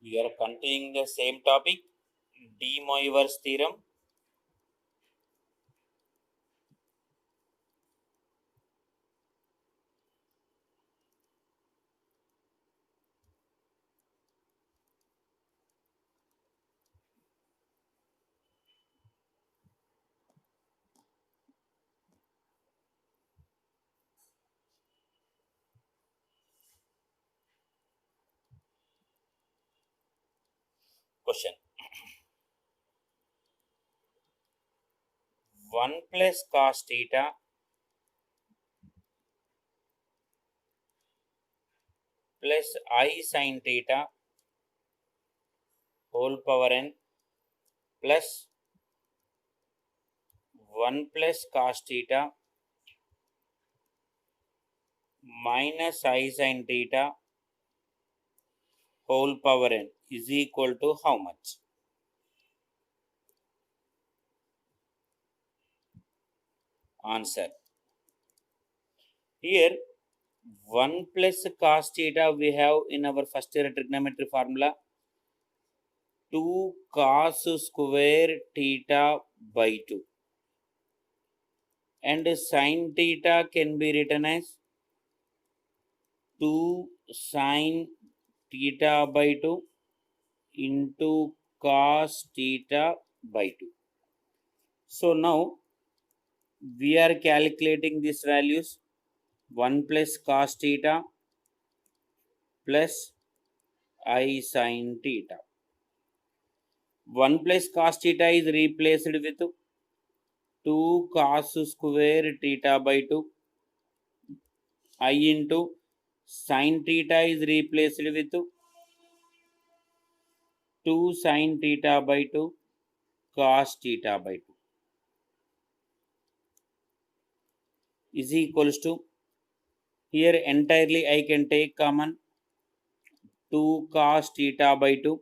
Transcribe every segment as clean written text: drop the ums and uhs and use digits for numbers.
We are continuing the same topic, De Moivre's theorem. Question: 1 plus cos theta plus I sin theta whole power n plus 1 plus cos theta minus I sin theta whole power n is equal to how much? Answer: here 1 plus cos theta we have in our first year trigonometry formula 2 cos square theta by 2, and sin theta can be written as 2 sin theta by 2 into cos theta by 2. So now we are calculating these values: 1 plus cos theta plus I sin theta. 1 plus cos theta is replaced with 2 cos square theta by 2. I into sin theta is replaced with 2 sin theta by 2 cos theta by 2 is equals to, here entirely I can take common 2 cos theta by 2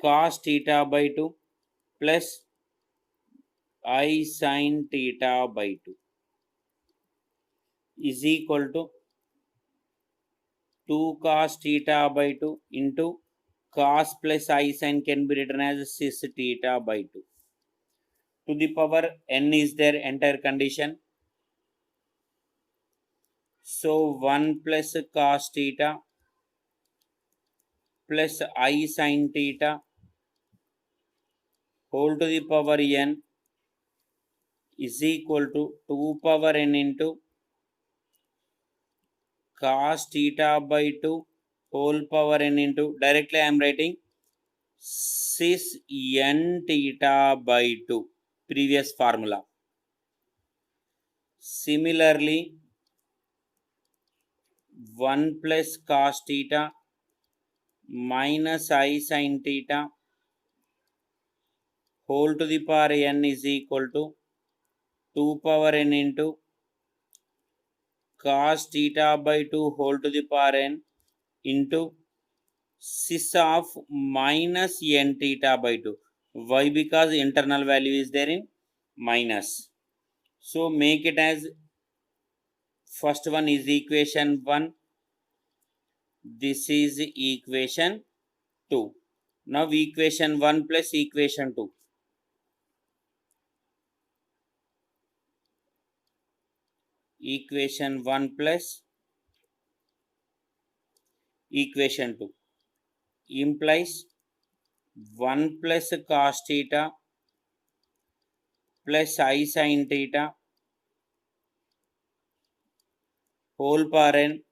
cos theta by 2 plus I sin theta by 2 is equal to 2 cos theta by 2 into cos plus I sin can be written as cis theta by 2 to the power n is their entire condition. So 1 plus cos theta plus I sin theta whole to the power n is equal to 2 power n into cos theta by 2 whole power n into, directly I am writing cis n theta by 2, previous formula. Similarly 1 plus cos theta minus I sin theta whole to the power n is equal to 2 power n into cos theta by 2 whole to the power n into cis of minus n theta by 2. Why? Because internal value is there in minus. So make it as, first one is equation 1, this is equation 2. Now equation 1 plus equation 2. Equation 1 plus equation 2 implies 1 plus cos theta plus I sin theta whole power n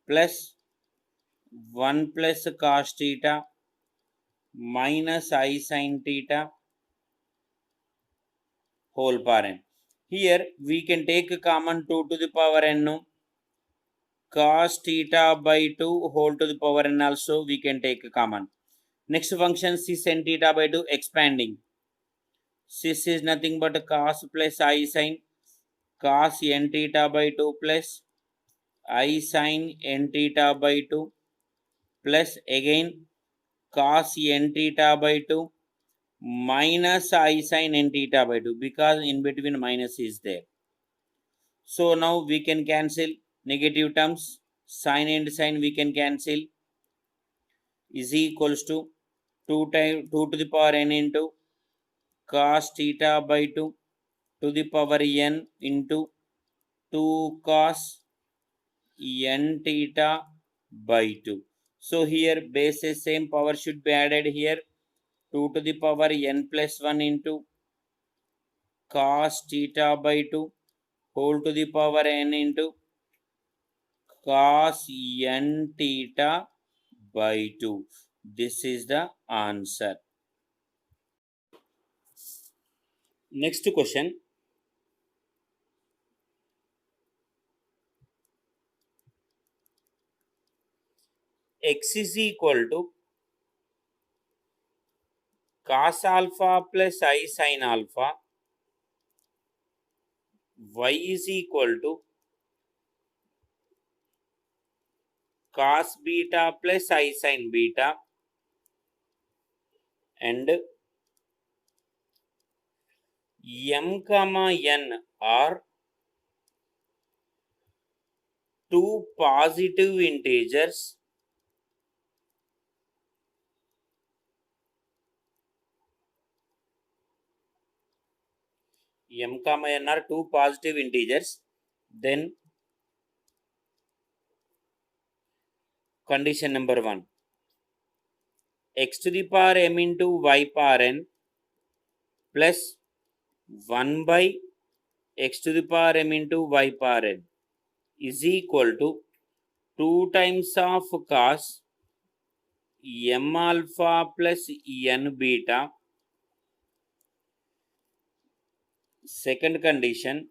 plus 1 plus cos theta minus I sin theta whole power n. Here we can take common 2 to the power n. Cos theta by 2 whole to the power n also we can take common. Next function cis n theta by 2 expanding. Cis is nothing but cos plus I sin cos n theta by 2 plus I sin n theta by 2 plus again cos n theta by 2 minus I sin n theta by 2, because in between minus is there. So now we can cancel negative terms. Sine and sine we can cancel, is equals to 2 to the power n into cos theta by 2 to the power n into 2 cos n theta by 2. So here bases same power should be added here, 2 to the power n plus 1 into cos theta by 2 whole to the power n into cos n theta by 2. This is the answer. Next question. X is equal to cos alpha plus I sin alpha. Y is equal to cos beta plus I sin beta, and m comma n are two positive integers m comma n are two positive integers, then condition number 1, x to the power m into y power n plus 1 by x to the power m into y power n is equal to 2 times of cos m alpha plus n beta. Second condition,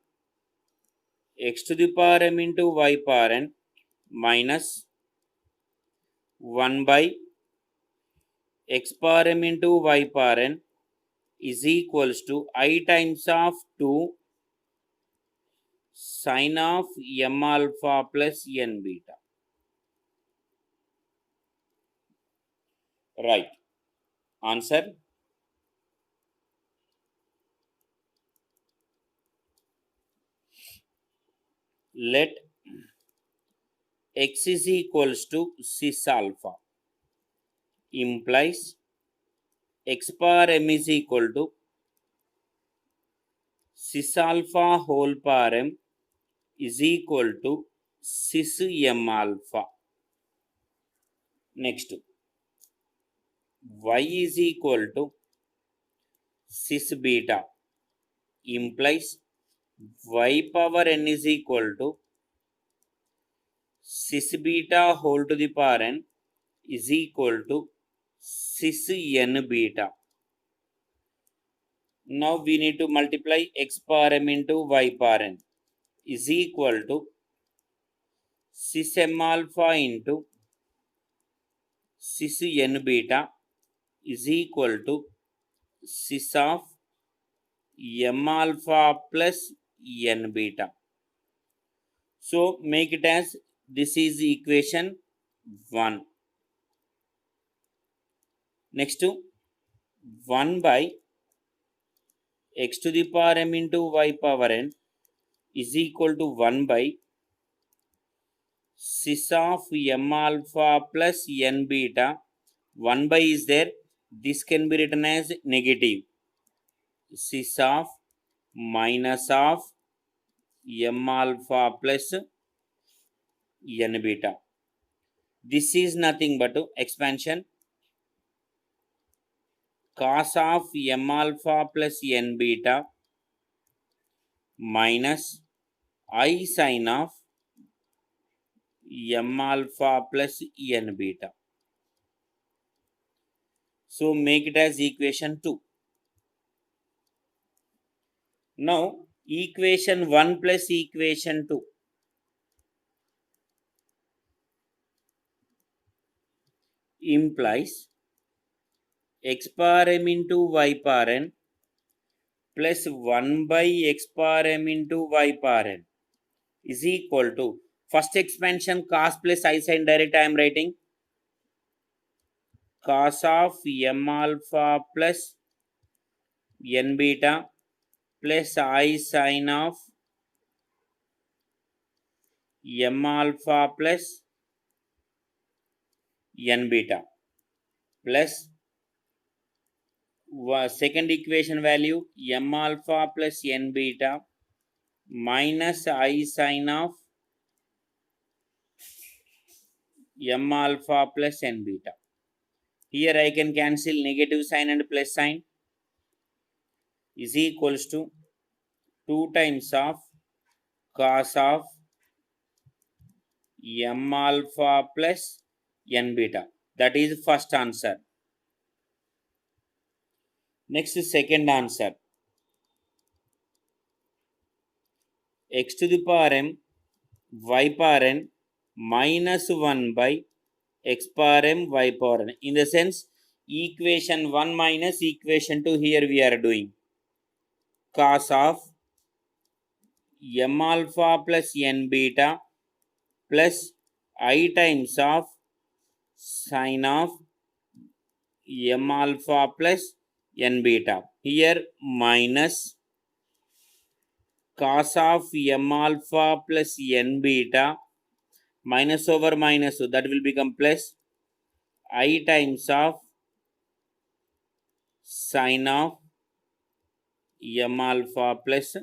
x to the power m into y power n minus 1 by x power m into y power n is equals to I times of 2 sin of m alpha plus n beta. Right. Answer. Let x is equals to cis alpha implies x power m is equal to cis alpha whole power m is equal to cis m alpha. Next, y is equal to cis beta implies y power n is equal to cis beta whole to the power n is equal to cis n beta. Now we need to multiply x power m into y power n is equal to cis m alpha into cis n beta is equal to cis of m alpha plus n beta. So make it as this is equation 1. Next, 1 by x to the power m into y power n is equal to 1 by cis of m alpha plus n beta. 1 by is there, this can be written as negative, cis of minus of m alpha plus n beta. This is nothing but expansion cos of m alpha plus n beta minus I sin of m alpha plus n beta. So make it as equation 2. Now equation 1 plus equation 2. Implies x power m into y power n plus 1 by x power m into y power n is equal to, first expansion cos plus I sin direct I am writing, cos of m alpha plus n beta plus I sin of m alpha plus n beta plus second equation value m alpha plus n beta minus I sin of m alpha plus n beta. Here I can cancel negative sign and plus sign is equals to 2 times of cos of m alpha plus n beta. That is first answer. Next second answer. X to the power m y power n minus 1 by x power m y power n. In the sense equation 1 minus equation 2 here we are doing cos of m alpha plus n beta plus I times of sin of m alpha plus n beta. Here minus cos of m alpha plus n beta minus over minus, so that will become plus I times of sin of m alpha plus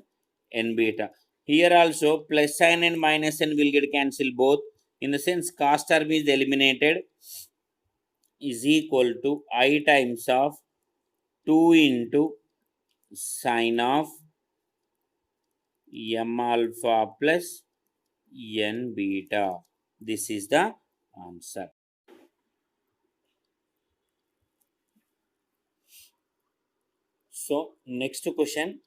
n beta. Here also plus sign and minus n will get cancelled both. In the sense cos term is eliminated is equal to I times of 2 into sin of m alpha plus n beta. This is the answer. So next question,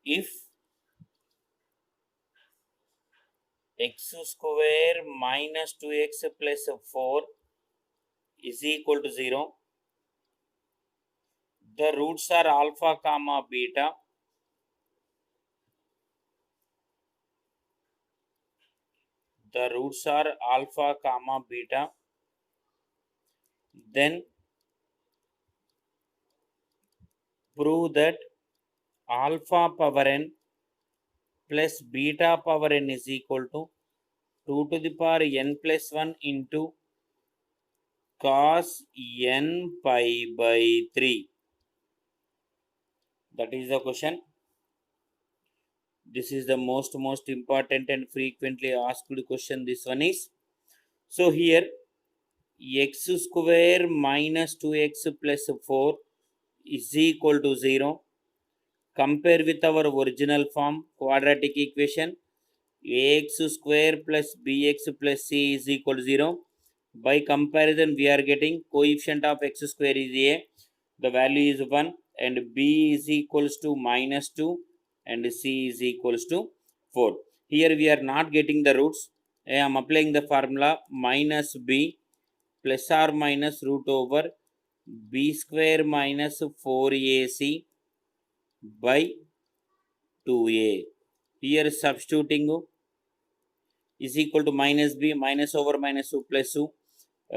if x square minus 2x plus 4 is equal to 0, the roots are alpha comma beta, the roots are alpha comma beta, then prove that alpha power n plus beta power n is equal to 2 to the power n plus 1 into cos n pi by 3. That is the question. This is the most important and frequently asked question. This one is. So here x square minus 2x plus 4 is equal to 0. Compare with our original form quadratic equation. Ax square plus bx plus c is equal to 0. By comparison we are getting coefficient of x square is a, the value is 1, and b is equals to minus 2 and c is equals to 4. Here we are not getting the roots. I am applying the formula minus b plus or minus root over b square minus 4ac by 2a. Here substituting is equal to minus b minus over minus 2 plus 2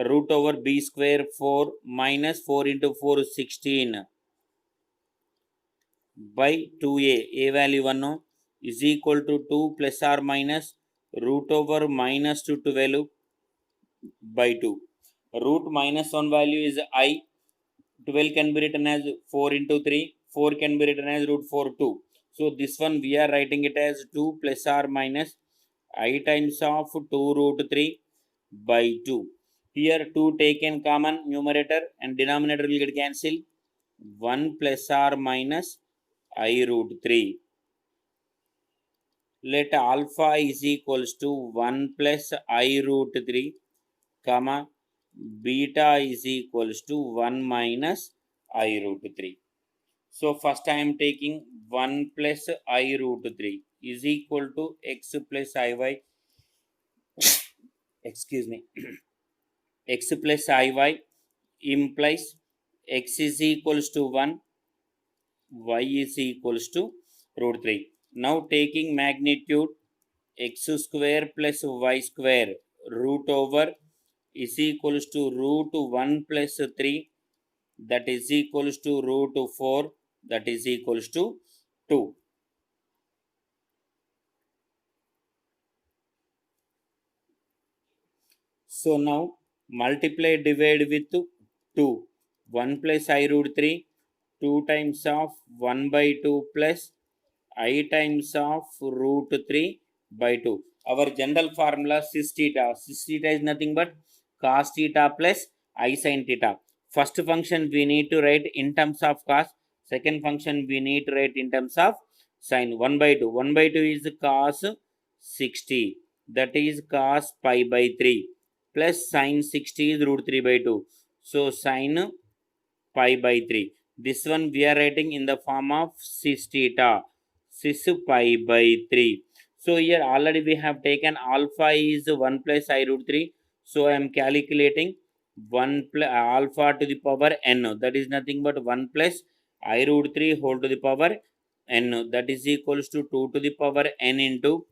root over b square 4 minus 4 into 4 is 16 by 2a. A value 1 is equal to 2 plus or minus root over minus 2 12 by 2. Root minus 1 value is I. 12 can be written as 4 into 3. 4 can be written as root 4 2. So this one we are writing it as 2 plus or minus I times of 2 root 3 by 2. Here 2 taken common, numerator and denominator will get cancelled. 1 plus or minus I root 3. Let alpha is equals to 1 plus I root 3 comma beta is equals to 1 minus I root 3. So first I am taking 1 plus I root 3 is equal to x plus iy, excuse me, x plus iy implies x is equals to 1, y is equals to root 3. Now taking magnitude x square plus y square root over is equals to root 1 plus 3, that is equals to root 4, that is equals to 2. So now multiply divide with 2. 1 plus I root 3, 2 times of 1 by 2 plus I times of root 3 by 2. Our general formula cis theta. Cis theta is nothing but cos theta plus I sin theta. First function we need to write in terms of cos. Second function we need to write in terms of sin. 1 by 2. 1 by 2 is cos 60. That is cos pi by 3 plus sin 60 is root 3 by 2. So sin pi by 3. This one we are writing in the form of cis theta. Cis pi by 3. So here already we have taken alpha is 1 plus I root 3. So I am calculating 1 plus alpha to the power n. That is nothing but 1 plus I root 3 whole to the power n. That is equals to 2 to the power n into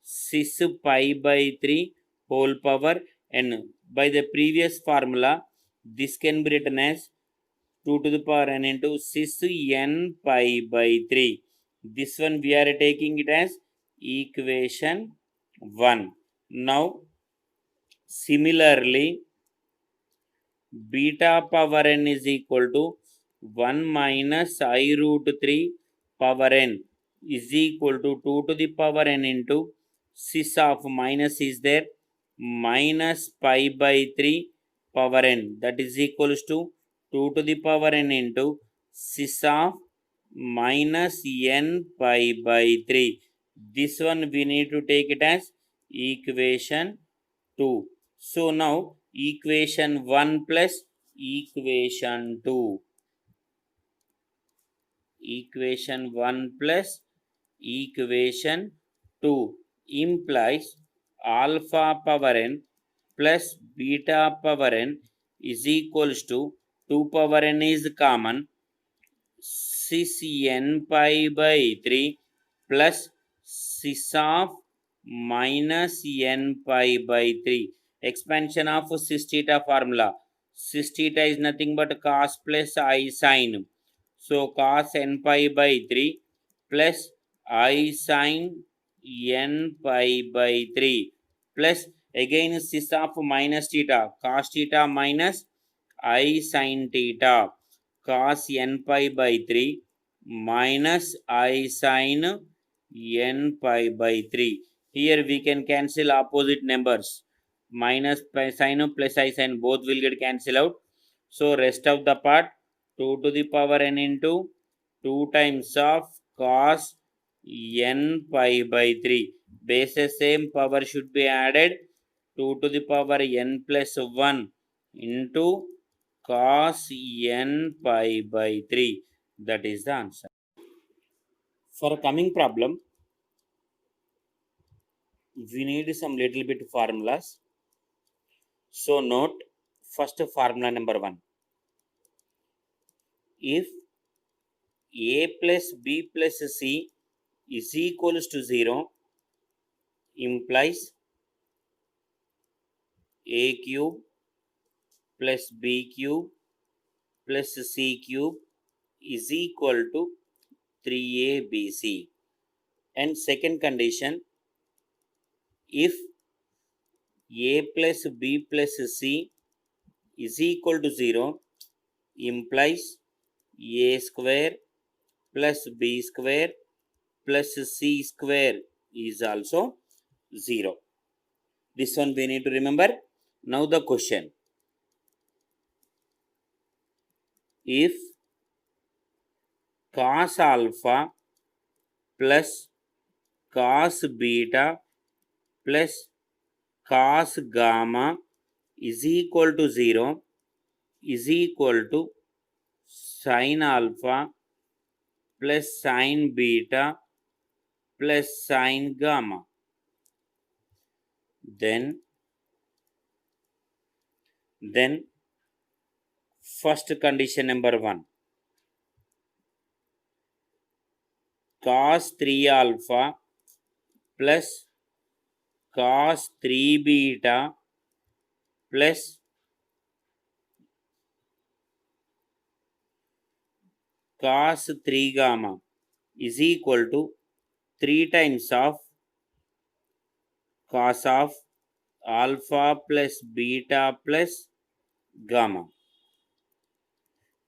cis pi by 3 whole power n. By the previous formula, this can be written as 2 to the power n into cis n pi by 3. This one we are taking it as equation 1. Now, similarly, beta power n is equal to 1 minus I root 3 power n is equal to 2 to the power n into cis of minus is there minus pi by 3 power n, that is equals to 2 to the power n into cis of minus n pi by 3. This one we need to take it as equation 2. So now equation 1 plus equation 2. Equation 1 plus equation 2 implies alpha power n plus beta power n is equals to 2 power n is common cis n pi by 3 plus cis of minus n pi by 3. Expansion of cis theta formula. Cis theta is nothing but cos plus I sin. So cos n pi by 3 plus I sin n pi by 3 plus again cis of minus theta, cos theta minus I sin theta, cos n pi by 3 minus I sin n pi by 3. Here we can cancel opposite numbers. Minus pi sin plus I sin both will get cancelled out. So rest of the part 2 to the power n into 2 times of cos n pi by 3. Bases same, power should be added. 2 to the power n plus 1 into cos n pi by 3. That is the answer. For a coming problem, we need some little bit formulas. So note first formula number 1. If a plus b plus c is equals to 0 implies a cube plus b cube plus c cube is equal to 3abc. And second condition, if a plus b plus c is equal to 0 implies a square plus b square plus c square is also 0. This one we need to remember. Now the question. If cos alpha plus cos beta plus cos gamma is equal to 0 is equal to sin alpha plus sin beta plus sin gamma, then first condition number 1, cos 3 alpha plus cos 3 beta plus cos 3 gamma is equal to 3 times of cos of alpha plus beta plus gamma.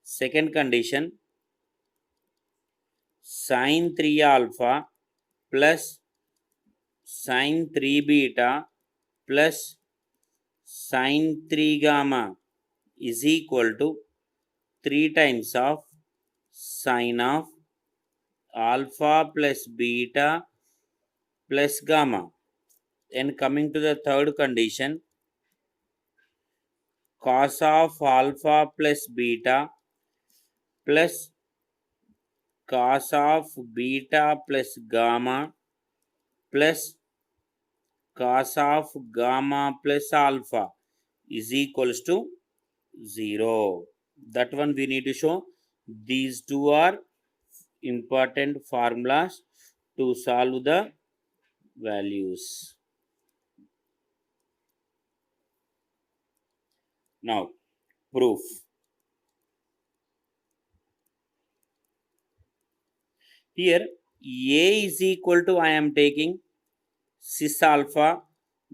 Second condition, sin 3 alpha plus sin 3 beta plus sin 3 gamma is equal to 3 times of sin of alpha plus beta plus gamma. And coming to the third condition, cos of alpha plus beta plus cos of beta plus gamma plus cos of gamma plus alpha is equals to 0. That one we need to show. These two are important formulas to solve the values. Now, proof. Here, A is equal to, I am taking cis alpha,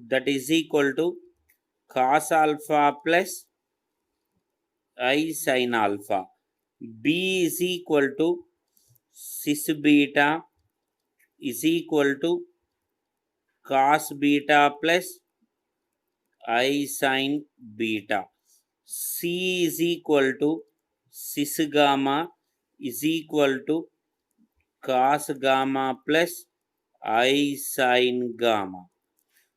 that is equal to cos alpha plus I sin alpha. B is equal to cis beta is equal to cos beta plus I sin beta. C is equal to cis gamma is equal to cos gamma plus I sin gamma.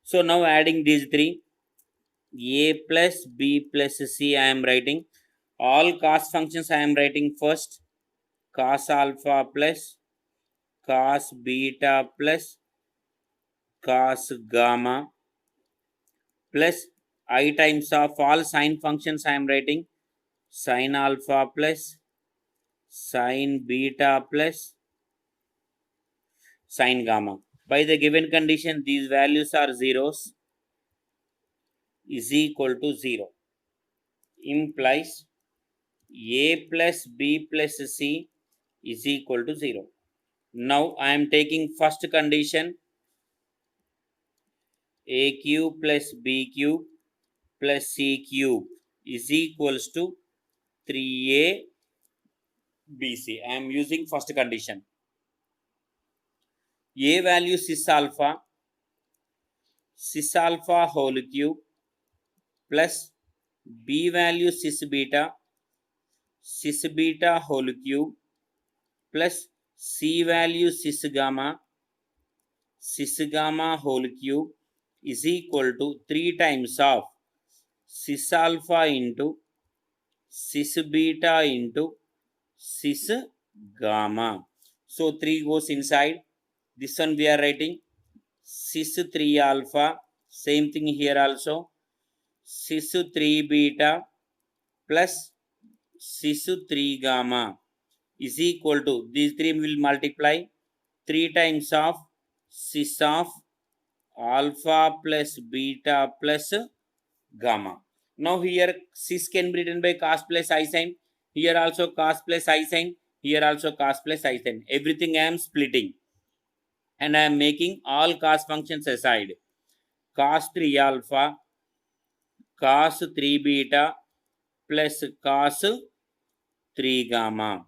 So now adding these three, A plus B plus C I am writing. All cos functions I am writing first. Cos alpha plus cos beta plus cos gamma plus I times of all sine functions I am writing. Sin alpha plus sin beta plus sin gamma. By the given condition, these values are zeros is equal to 0. Implies A plus B plus C is equal to 0. Now I am taking first condition, A cube plus B cube plus C cube is equals to 3A BC. I am using first condition. A value cis alpha whole cube plus B value cis beta whole cube plus C value cis gamma whole cube is equal to 3 times of cis alpha into cis beta into cis gamma. So 3 goes inside. This one we are writing cis 3 alpha. Same thing here also. Cis 3 beta plus cis 3 gamma is equal to, these three will multiply 3 times of cis of alpha plus beta plus gamma. Now here cis can be written by cos plus I sin. Here also cos plus I sin. Here also cos plus I sin. Everything I am splitting. And I am making all cos functions aside. Cos 3 alpha, cos 3 beta plus cos 3 gamma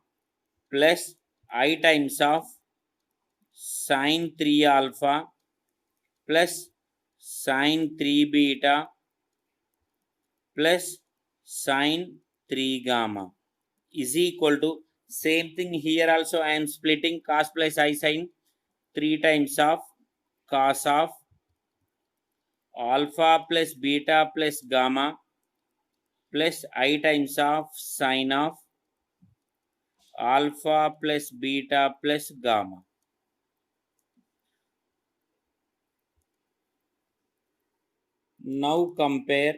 plus I times of sin 3 alpha plus sin 3 beta plus sin 3 gamma is equal to, same thing here also I am splitting cos plus I sin 3 times of cos of alpha plus beta plus gamma plus I times of sin of alpha plus beta plus gamma. Now compare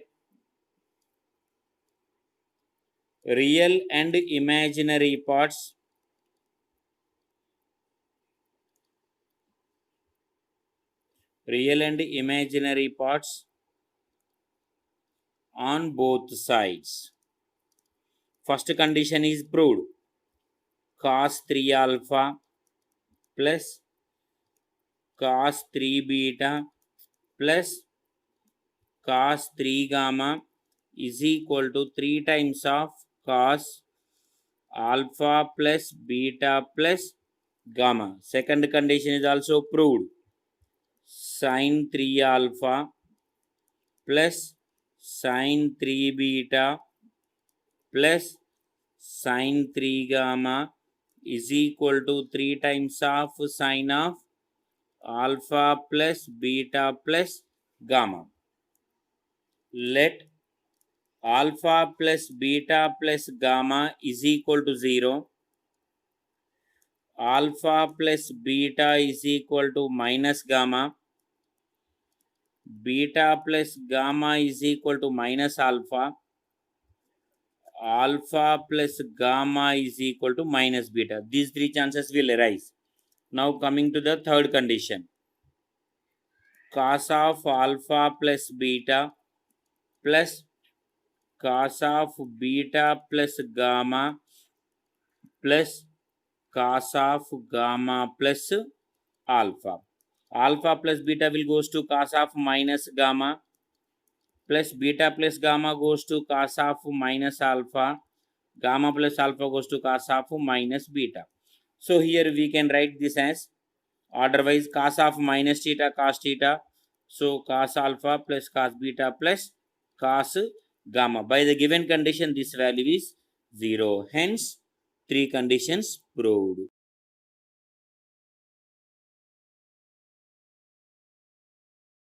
real and imaginary parts. Real and imaginary parts on both sides. First condition is proved. Cos 3 alpha plus cos 3 beta plus cos 3 gamma is equal to 3 times of cos alpha plus beta plus gamma. Second condition is also proved. Sin 3 alpha plus sin 3 beta plus sin 3 gamma is equal to 3 times of sin of alpha plus beta plus gamma. Let alpha plus beta plus gamma is equal to 0. Alpha plus beta is equal to minus gamma. Beta plus gamma is equal to minus alpha. Alpha plus gamma is equal to minus beta. These three chances will arise. Now coming to the third condition. Cos of alpha plus beta plus cos of beta plus gamma plus cos of gamma plus alpha. Alpha plus beta will goes to cos of minus gamma plus beta plus gamma goes to cos of minus alpha. Gamma plus alpha goes to cos of minus beta. So here we can write this as otherwise cos of minus theta cos theta. So cos alpha plus cos beta plus cos gamma. By the given condition this value is 0. Hence 3 conditions proved.